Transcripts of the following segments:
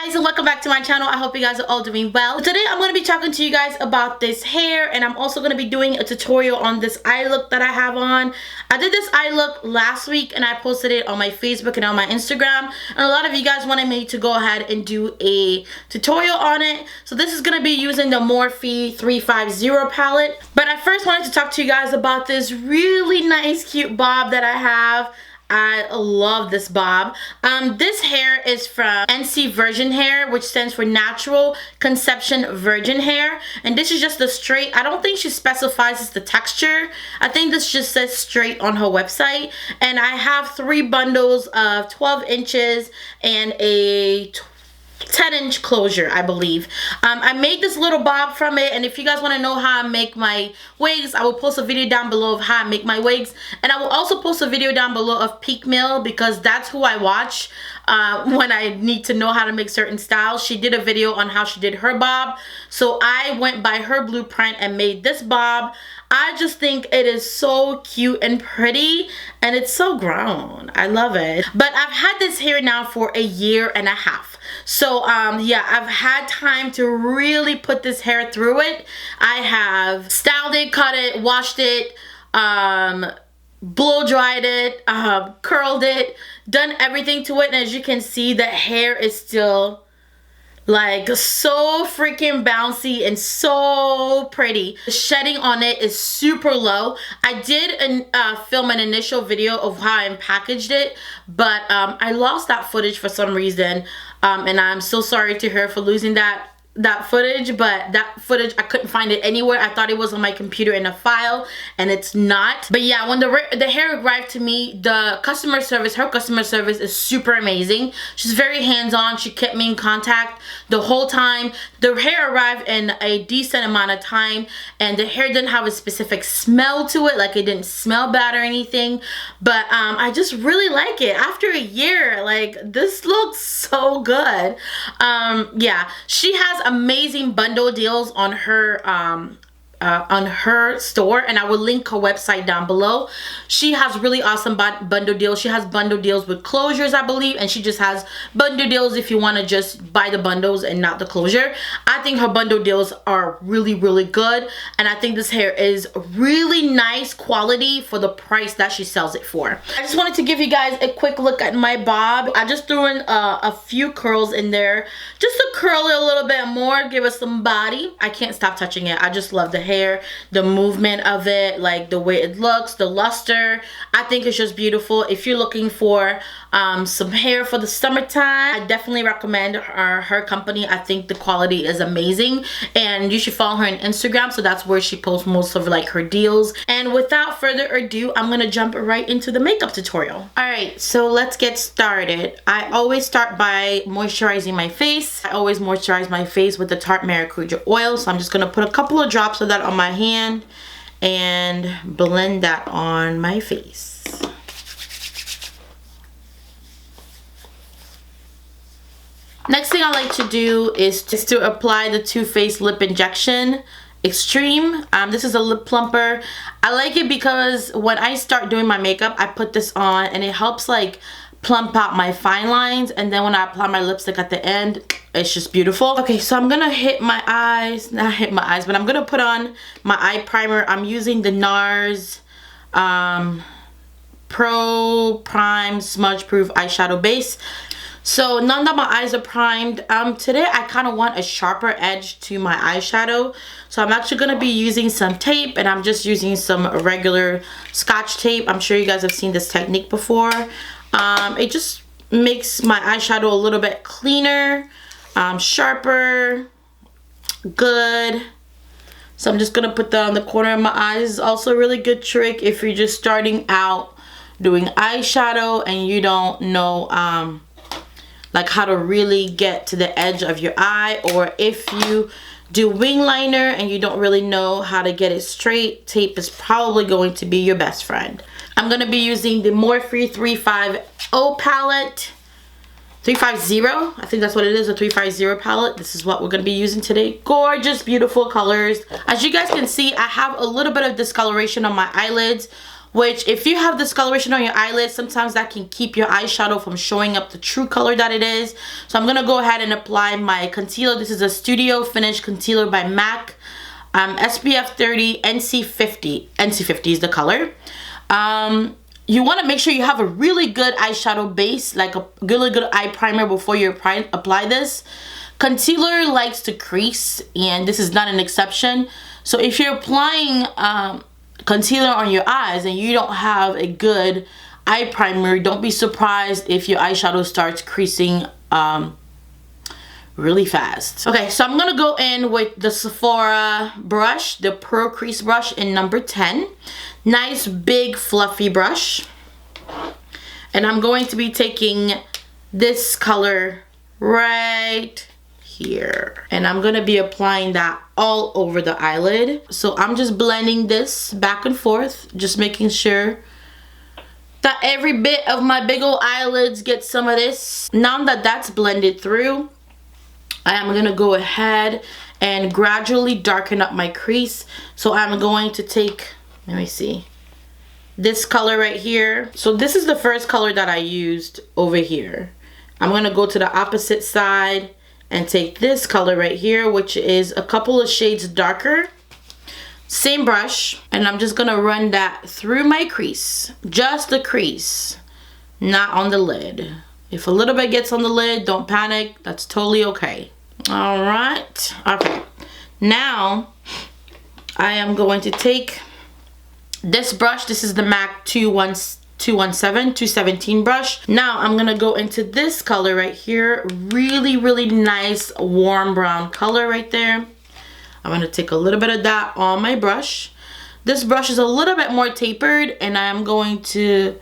guys, and welcome back to my channel. I hope you guys are all doing well. Today I'm going to be talking to you guys about this hair, and I'm also going to be doing a tutorial on this eye look that I have on. I did this eye look last week and I posted it on my Facebook and on my Instagram, and a lot of you guys wanted me to go ahead and do a tutorial on it. So this is going to be using the Morphe 35O palette. But I first wanted to talk to you guys about this really nice cute bob that I have. I love this bob. This hair is from Ncvirgin hair, which stands for Natural Conception Virgin Hair, and this is just the straight. I don't think she specifies the texture. I think this just says straight on her website, and I have 3 bundles of 12 inches and a 10-inch closure, I believe. I made this little bob from it, and if you guys want to know how I make my wigs, I will post a video down below of how I make my wigs, and I will also post a video down below of Peak Mill, because that's who I watch when I need to know how to make certain styles. She did a video on how she did her bob, so I went by her blueprint and made this bob. I just think it is so cute and pretty, and it's so grown. I love it. But I've had this hair now for a year and a half. So yeah, I've had time to really put this hair through it. I have styled it, cut it, washed it, blow dried it, curled it, done everything to it, and as you can see, the hair is still like so freaking bouncy and so pretty. The shedding on it is super low. I did film an initial video of how I packaged it, but I lost that footage for some reason, and I'm so sorry to her for losing that footage. But that footage, I couldn't find it anywhere. I thought it was on my computer in a file, and it's not. But yeah, when the hair arrived to me, the customer service, her customer service is super amazing. She's very hands-on. She kept me in contact the whole time. The hair arrived in a decent amount of time, and the hair didn't have a specific smell to it, like it didn't smell bad or anything. But I just really like it. After a year, like, this looks so good. Yeah, she has amazing bundle deals on her store, and I will link her website down below. She has really awesome bundle deals. She has bundle deals with closures, I believe, and she just has bundle deals if you want to just buy the bundles and not the closure. I think her bundle deals are really good, and I think this hair is really nice quality for the price that she sells it for. I just wanted to give you guys a quick look at my bob. I just threw in a few curls in there just to curl it a little bit more, give us some body. I can't stop touching it. I just love the hair, the movement of it, like the way it looks, the luster. I think it's just beautiful. If you're looking for some hair for the summertime, I definitely recommend her company. I think the quality is amazing, and you should follow her on Instagram, so that's where she posts most of like her deals. And without further ado, I'm gonna jump right into the makeup tutorial. Alright, so let's get started. I always start by moisturizing my face. I always moisturize my face with the Tarte maracuja oil, so I'm just gonna put a couple of drops of that on my hand and blend that on my face. Next thing I like to do is just to apply the Too Faced Lip Injection Extreme. This is a lip plumper. I like it because when I start doing my makeup, I put this on and it helps like plump out my fine lines, and then when I apply my lipstick at the end, it's just beautiful. Okay, so I'm gonna hit my eyes, not hit my eyes, but I'm gonna put on my eye primer. I'm using the Nars Pro Prime Smudge Proof Eyeshadow Base. So now that my eyes are primed, today I kind of want a sharper edge to my eyeshadow. So I'm actually going to be using some tape, and I'm just using some regular Scotch tape. I'm sure you guys have seen this technique before. It just makes my eyeshadow a little bit cleaner, sharper, good. So I'm just going to put that on the corner of my eyes. It's also a really good trick if you're just starting out doing eyeshadow and you don't know like how to really get to the edge of your eye, or if you do wing liner and you don't really know how to get it straight, tape is probably going to be your best friend. I'm going to be using the Morphe 35O palette. 350, I think that's what it is, a 350 palette. This is what we're going to be using today. Gorgeous, beautiful colors. As you guys can see, I have a little bit of discoloration on my eyelids. which if you have discoloration on your eyelids, sometimes that can keep your eyeshadow from showing up the true color that it is. So I'm gonna go ahead and apply my concealer. This is a Studio Finish Concealer by MAC. SPF 30, NC50. NC50 is the color. You want to make sure you have a really good eyeshadow base, like a really good eye primer before you apply this. Concealer likes to crease, and this is not an exception. So if you're applying concealer on your eyes and you don't have a good eye primer, don't be surprised if your eyeshadow starts creasing really fast. Okay, so I'm gonna go in with the Sephora brush, the Pro Crease brush in number 10. Nice big fluffy brush. And I'm going to be taking this color right here. And I'm gonna be applying that all over the eyelid. So I'm just blending this back and forth, just making sure that every bit of my big old eyelids get some of this. Now that that's blended through, I am going to go ahead and gradually darken up my crease. So I'm going to take, let me see, this color right here. So this is the first color that I used over here. I'm going to go to the opposite side and take this color right here, which is a couple of shades darker. Same brush, and I'm just going to run that through my crease. Just the crease, not on the lid. If a little bit gets on the lid, don't panic. That's totally okay. All right. Okay. Now, I am going to take this brush. This is the MAC 217 brush. Now, I'm going to go into this color right here. Really, really nice warm brown color right there. I'm going to take a little bit of that on my brush. This brush is a little bit more tapered, and I'm going to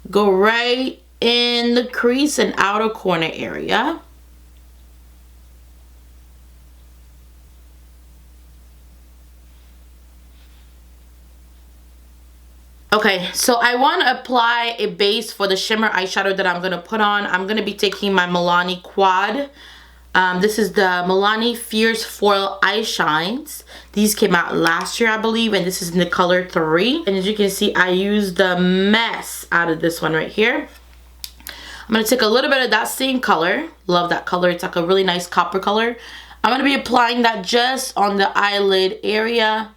go right in the crease and outer corner area. Okay, so I want to apply a base for the shimmer eyeshadow that I'm going to put on. I'm going to be taking my Milani Quad. This is the Milani Fierce Foil Eye Shines. These came out last year, I believe, and this is in the color 3. And as you can see, I used the mess out of this one right here. I'm going to take a little bit of that same color. Love that color. It's like a really nice copper color. I'm going to be applying that just on the eyelid area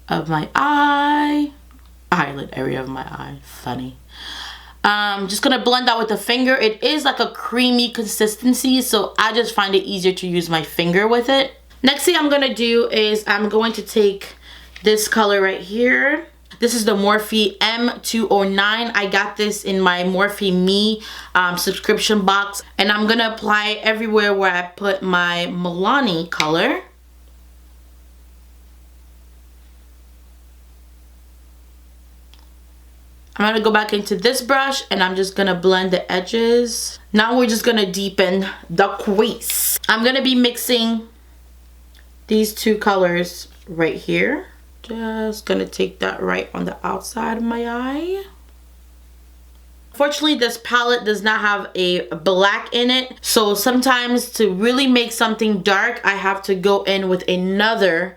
of my eye. Eyelid area of my eye. Funny. Just gonna blend that with the finger. It is like a creamy consistency, so I just find it easier to use my finger with it. Next thing I'm gonna do is I'm going to take this color right here. This is the Morphe M209. I got this in my Morphe Me subscription box, and I'm gonna apply it everywhere where I put my Milani color. I'm going to go back into this brush, and I'm just going to blend the edges. Now we're just going to deepen the crease. I'm going to be mixing these two colors right here. Just going to take that right on the outside of my eye. Unfortunately, this palette does not have a black in it. So sometimes to really make something dark, I have to go in with another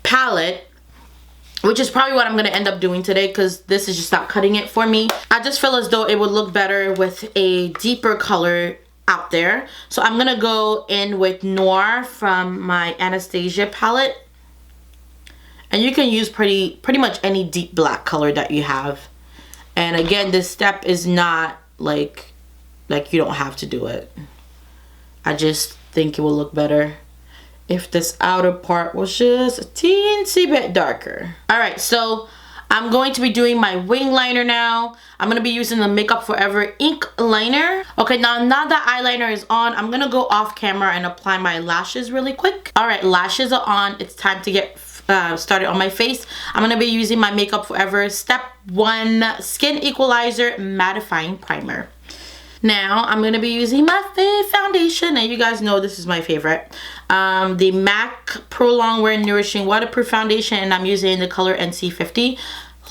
palette, which is probably what I'm going to end up doing today because this is just not cutting it for me. I just feel as though it would look better with a deeper color out there. So I'm going to go in with Noir from my Anastasia palette. And you can use pretty much any deep black color that you have. And again, this step is not like you don't have to do it. I just think it will look better if this outer part was just a teensy bit darker. Alright, so I'm going to be doing my wing liner now. I'm going to be using the Makeup Forever ink liner. Okay, now that eyeliner is on, I'm going to go off camera and apply my lashes really quick. Alright, lashes are on. It's time to get started on my face. I'm going to be using my Makeup Forever Step 1 Skin Equalizer Mattifying Primer. Now, I'm going to be using my foundation, and you guys know this is my favorite. The MAC Pro Longwear Nourishing Waterproof Foundation, and I'm using the color NC50.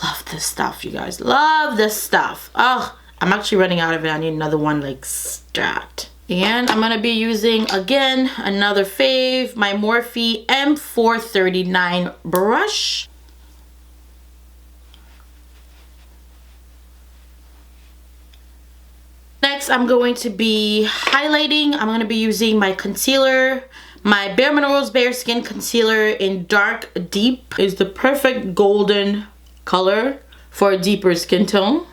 Love this stuff, you guys. Love this stuff. Oh, I'm actually running out of it. I need another one like stat. And I'm going to be using, again, another fave, my Morphe M439 brush. Next, I'm going to be highlighting. I'm going to be using my concealer. My Bare Minerals Bare Skin Concealer in Dark Deep is the perfect golden color for a deeper skin tone.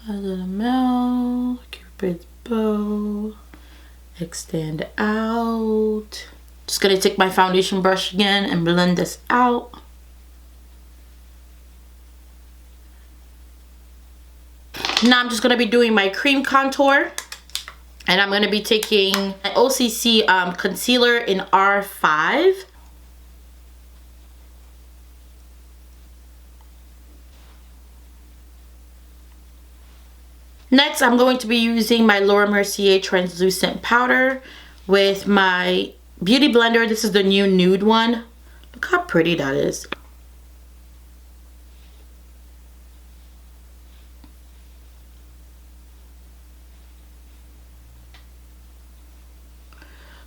A little mouth, Cupid's bow, extend out. Just gonna take my foundation brush again and blend this out. Now I'm just gonna be doing my cream contour, and I'm gonna be taking my OCC concealer in R5. Next, I'm going to be using my Laura Mercier translucent powder with my beauty blender. This is the new nude one. Look how pretty that is.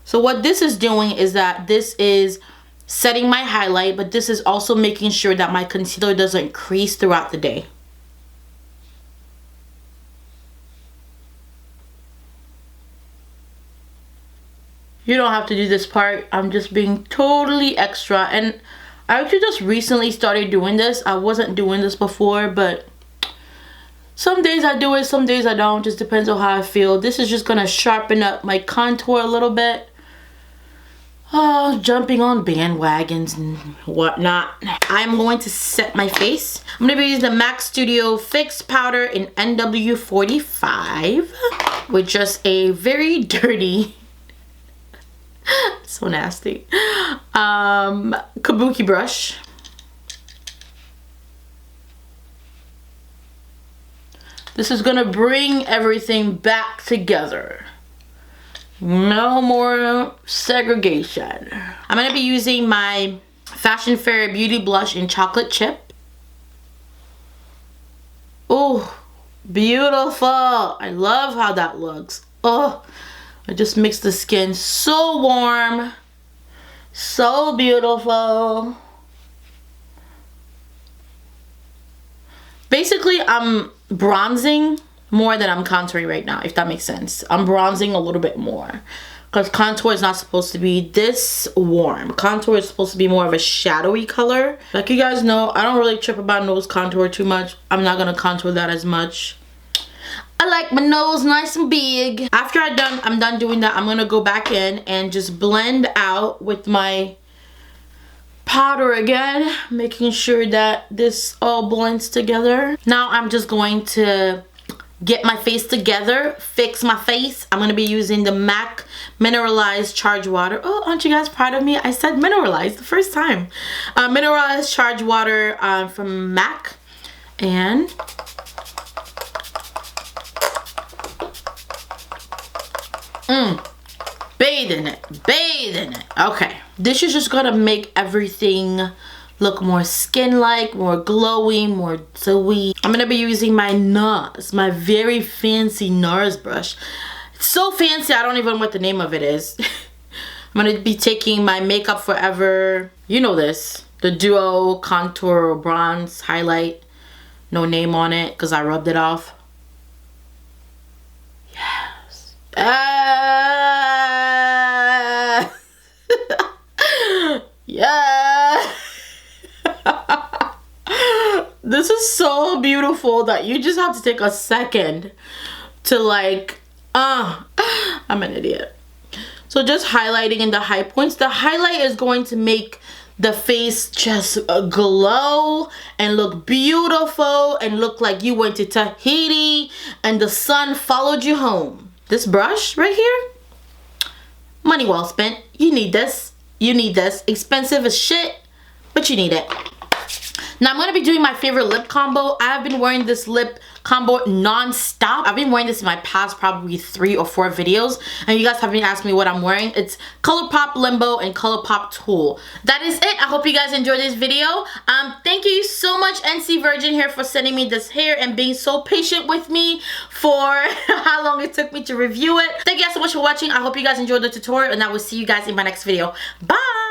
So what this is doing is that this is setting my highlight, but this is also making sure that my concealer doesn't crease throughout the day. You don't have to do this part. I'm just being totally extra, and I actually just recently started doing this. I wasn't doing this before, but some days I do it, some days I don't. Just depends on how I feel. This is just gonna sharpen up my contour a little bit. Oh, jumping on bandwagons and whatnot. I'm going to set my face. I'm gonna be using the MAC Studio Fix Powder in NW45 with just a very dirty, so nasty, kabuki brush. This is gonna bring everything back together. No more segregation. I'm gonna be using my Fashion Fair Beauty Blush in Chocolate Chip. Oh, beautiful. I love how that looks. Oh, it just makes the skin so warm, so beautiful. Basically, I'm bronzing more than I'm contouring right now, if that makes sense. I'm bronzing a little bit more because contour is not supposed to be this warm. Contour is supposed to be more of a shadowy color. Like you guys know, I don't really trip about nose contour too much. I'm not gonna contour that as much. I like my nose nice and big. After I'm done doing that, I'm gonna go back in and just blend out with my powder again, making sure that this all blends together. Now I'm just going to get my face together, fix my face. I'm gonna be using the MAC Mineralized Charge Water. Oh, aren't you guys proud of me? I said mineralized the first time. Mineralized Charge Water from MAC. And bathe in it, bathe in it. Okay, this is just gonna make everything look more skin-like, more glowy, more dewy. I'm gonna be using my Nars, my very fancy Nars brush. It's so fancy, I don't even know what the name of it is. I'm gonna be taking my Makeup Forever, you know this, the Duo Contour Bronze Highlight. No name on it, because I rubbed it off. Yes. Yeah. This is so beautiful that you just have to take a second to like, I'm an idiot. So just highlighting in the high points. The highlight is going to make the face just glow and look beautiful and look like you went to Tahiti and the sun followed you home. This brush right here, money well spent. You need this. You need this. Expensive as shit, but you need it. Now I'm going to be doing my favorite lip combo. I have been wearing this lip combo non-stop. I've been wearing this in my past probably 3 or 4 videos, and you guys have been asking me what I'm wearing. It's Colourpop Limbo and Colourpop Tulle. That is it. I hope you guys enjoyed this video. Thank you so much, Ncvirgin here, for sending me this hair and being so patient with me for how long it took me to review it. Thank you guys so much for watching. I hope you guys enjoyed the tutorial, and I will see you guys in my next video. Bye!